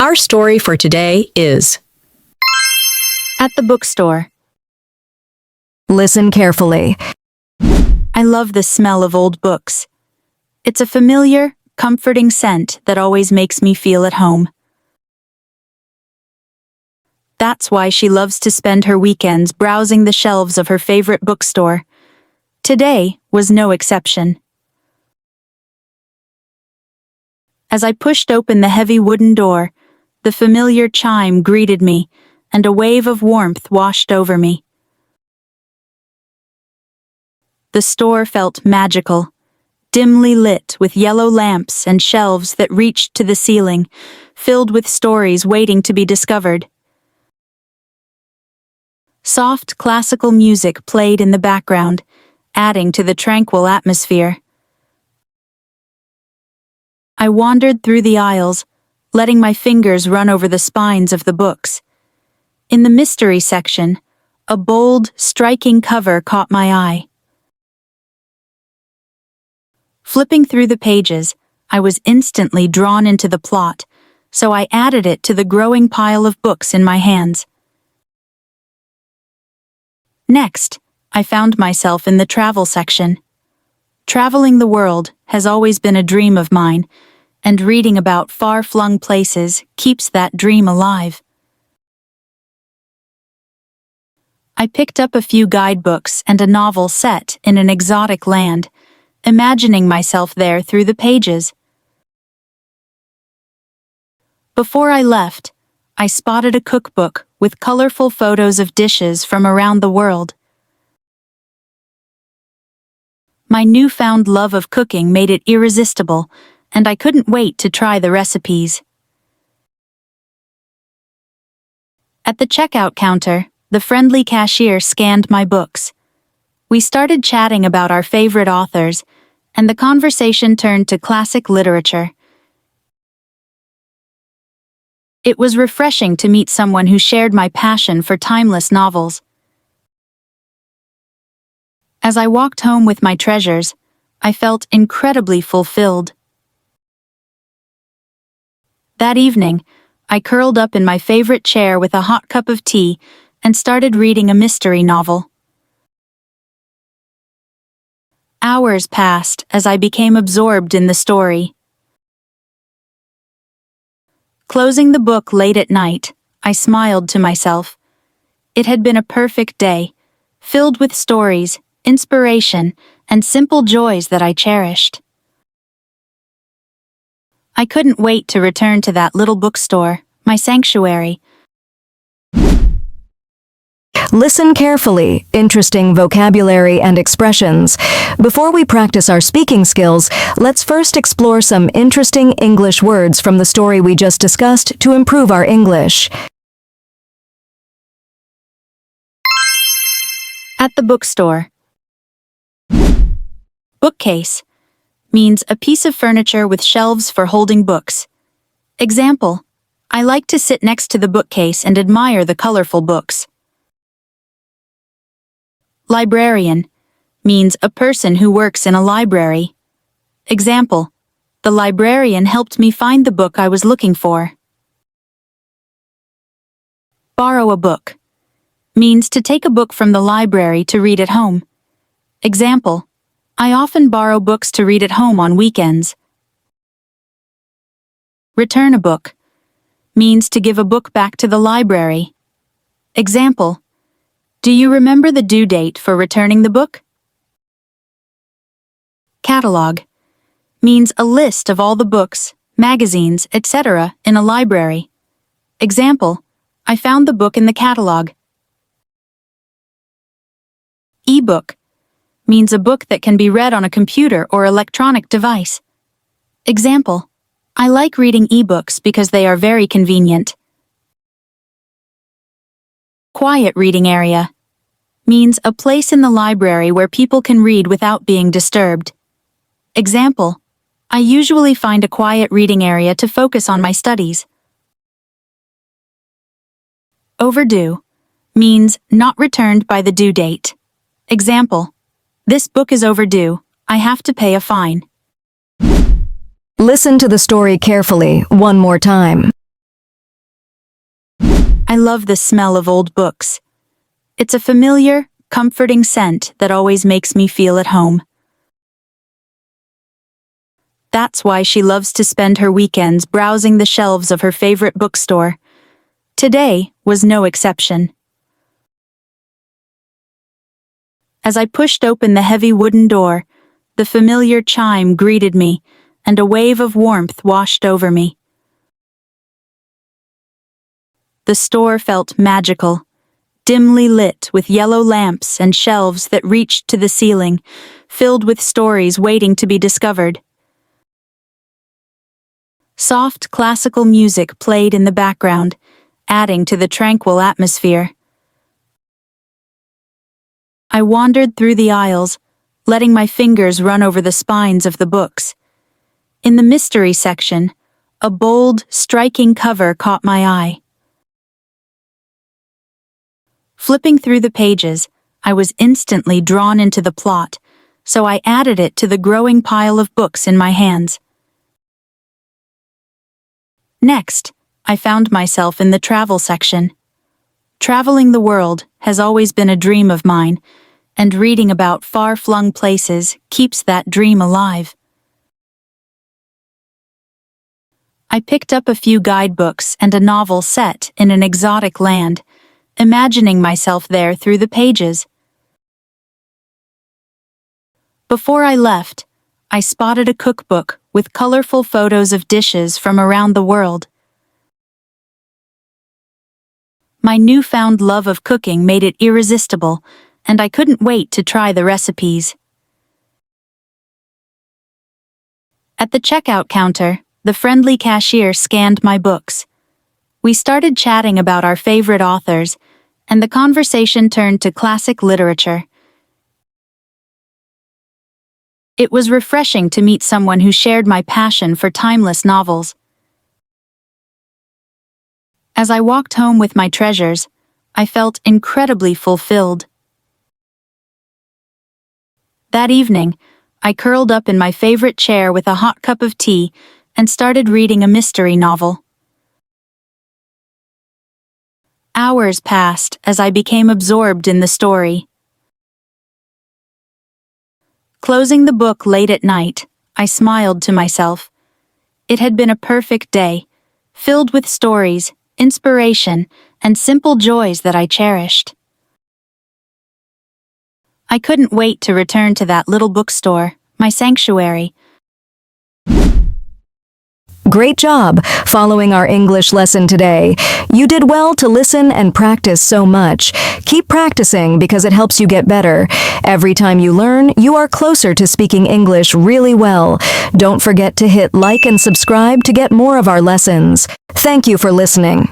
Our story for today is At the bookstore. Listen carefully. I love the smell of old books. It's a familiar, comforting scent that always makes me feel at home. That's why she loves to spend her weekends browsing the shelves of her favorite bookstore. Today was no exception. As I pushed open the heavy wooden door, the familiar chime greeted me, and a wave of warmth washed over me. The store felt magical, dimly lit with yellow lamps and shelves that reached to the ceiling, filled with stories waiting to be discovered. Soft classical music played in the background, adding to the tranquil atmosphere. I wandered through the aisles, letting my fingers run over the spines of the books. In the mystery section, a bold, striking cover caught my eye. Flipping through the pages, I was instantly drawn into the plot, so I added it to the growing pile of books in my hands. Next, I found myself in the travel section. Traveling the world has always been a dream of mine, and reading about far-flung places keeps that dream alive. I picked up a few guidebooks and a novel set in an exotic land, imagining myself there through the pages. Before I left, I spotted a cookbook with colorful photos of dishes from around the world. My newfound love of cooking made it irresistible, and I couldn't wait to try the recipes. At the checkout counter, the friendly cashier scanned my books. We started chatting about our favorite authors, and the conversation turned to classic literature. It was refreshing to meet someone who shared my passion for timeless novels. As I walked home with my treasures, I felt incredibly fulfilled. That evening, I curled up in my favorite chair with a hot cup of tea and started reading a mystery novel. Hours passed as I became absorbed in the story. Closing the book late at night, I smiled to myself. It had been a perfect day, filled with stories, inspiration, and simple joys that I cherished. I couldn't wait to return to that little bookstore, my sanctuary. Listen carefully. Interesting vocabulary and expressions. Before we practice our speaking skills, let's first explore some interesting English words from the story we just discussed to improve our English. At the bookstore. Bookcase means a piece of furniture with shelves for holding books. Example: I like to sit next to the bookcase and admire the colorful books. Librarian means a person who works in a library. Example: the librarian helped me find the book I was looking for. Borrow a book means to take a book from the library to read at home. Example: I often borrow books to read at home on weekends. Return a book means to give a book back to the library. Example: do you remember the due date for returning the book? Catalog means a list of all the books, magazines, etc. in a library. Example: I found the book in the catalog. E-book means a book that can be read on a computer or electronic device. Example: I like reading e-books because they are very convenient. Quiet reading area means a place in the library where people can read without being disturbed. Example: I usually find a quiet reading area to focus on my studies. Overdue means not returned by the due date. Example: this book is overdue. I have to pay a fine. Listen to the story carefully one more time. love the smell of old books. It's a familiar, comforting scent that always makes me feel at home. That's why she loves to spend her weekends browsing the shelves of her favorite bookstore. Today was no exception. As I pushed open the heavy wooden door, the familiar chime greeted me, and a wave of warmth washed over me. The store felt magical, dimly lit with yellow lamps and shelves that reached to the ceiling, filled with stories waiting to be discovered. Soft classical music played in the background, adding to the tranquil atmosphere. I wandered through the aisles, letting my fingers run over the spines of the books. In the mystery section, a bold, striking cover caught my eye. Flipping through the pages, I was instantly drawn into the plot, so I added it to the growing pile of books in my hands. Next, I found myself in the travel section. Traveling the world has always been a dream of mine, and reading about far-flung places keeps that dream alive. I picked up a few guidebooks and a novel set in an exotic land, imagining myself there through the pages. Before I left, I spotted a cookbook with colorful photos of dishes from around the world. My newfound love of cooking made it irresistible, and I couldn't wait to try the recipes. At the checkout counter, the friendly cashier scanned my books. We started chatting about our favorite authors, and the conversation turned to classic literature. It was refreshing to meet someone who shared my passion for timeless novels. As I walked home with my treasures, I felt incredibly fulfilled. That evening, I curled up in my favorite chair with a hot cup of tea and started reading a mystery novel. Hours passed as I became absorbed in the story. Closing the book late at night, I smiled to myself. It had been a perfect day, filled with stories, inspiration, and simple joys that I cherished. I couldn't wait to return to that little bookstore, my sanctuary. Great job following our English lesson today. You did well to listen and practice so much. Keep practicing because it helps you get better. Every time you learn, you are closer to speaking English really well. Don't forget to hit like and subscribe to get more of our lessons. Thank you for listening.